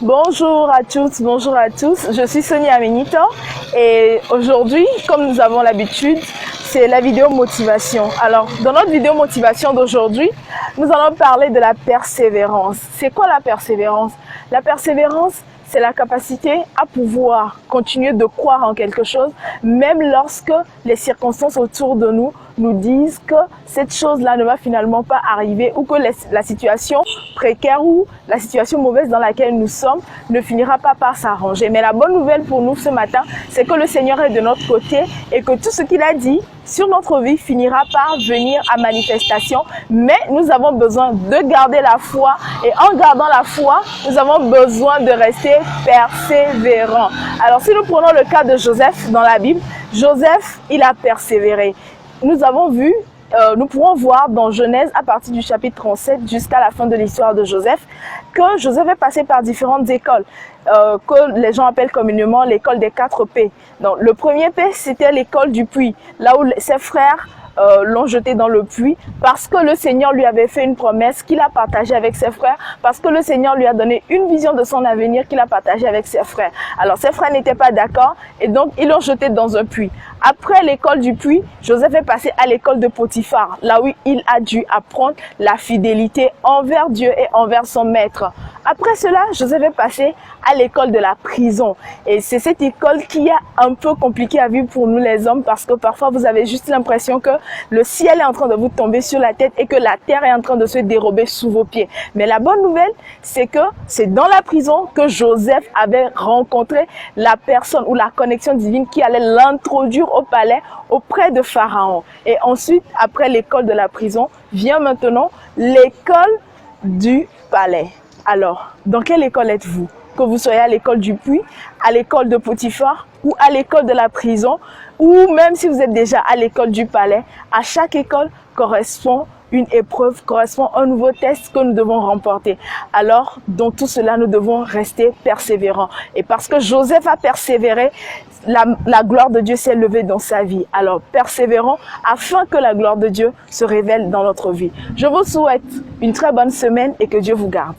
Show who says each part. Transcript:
Speaker 1: Bonjour à toutes, bonjour à tous. Je suis Sonia Amenito et aujourd'hui, comme nous avons l'habitude, c'est la vidéo motivation. Alors, dans notre vidéo motivation d'aujourd'hui, nous allons parler de la persévérance. C'est quoi la persévérance? La persévérance, c'est la capacité à pouvoir continuer de croire en quelque chose, même lorsque les circonstances autour de nous nous disent que cette chose-là ne va finalement pas arriver ou que la situation précaire ou la situation mauvaise dans laquelle nous sommes ne finira pas par s'arranger. Mais la bonne nouvelle pour nous ce matin, c'est que le Seigneur est de notre côté et que tout ce qu'il a dit sur notre vie finira par venir à manifestation. Mais nous avons besoin de garder la foi et en gardant la foi, nous avons besoin de rester persévérants. Alors si nous prenons le cas de Joseph dans la Bible, Joseph, il a persévéré. Nous avons vu, nous pourrons voir dans Genèse à partir du chapitre 37 jusqu'à la fin de l'histoire de Joseph que Joseph est passé par différentes écoles que les gens appellent communément l'école des 4 P. Donc, le premier P, c'était l'école du puits, là où ses frères l'ont jeté dans le puits parce que le Seigneur lui avait fait une promesse qu'il a partagée avec ses frères, parce que le Seigneur lui a donné une vision de son avenir qu'il a partagée avec ses frères. Alors ses frères n'étaient pas d'accord et donc ils l'ont jeté dans un puits. Après l'école du puits, Joseph est passé à l'école de Potiphar, là où il a dû apprendre la fidélité envers Dieu et envers son maître. Après cela, Joseph est passé à l'école de la prison. Et c'est cette école qui est un peu compliquée à vivre pour nous les hommes parce que parfois vous avez juste l'impression que le ciel est en train de vous tomber sur la tête et que la terre est en train de se dérober sous vos pieds. Mais la bonne nouvelle, c'est que c'est dans la prison que Joseph avait rencontré la personne ou la connexion divine qui allait l'introduire au palais auprès de Pharaon. Et ensuite, après l'école de la prison, vient maintenant l'école du palais. Alors, dans quelle école êtes-vous? Que vous soyez à l'école du puits, à l'école de Potiphar ou à l'école de la prison, ou même si vous êtes déjà à l'école du palais, à chaque école correspond une épreuve, correspond un nouveau test que nous devons remporter. Alors, dans tout cela, nous devons rester persévérants. Et parce que Joseph a persévéré, la gloire de Dieu s'est levée dans sa vie. Alors, persévérons afin que la gloire de Dieu se révèle dans notre vie. Je vous souhaite une très bonne semaine et que Dieu vous garde.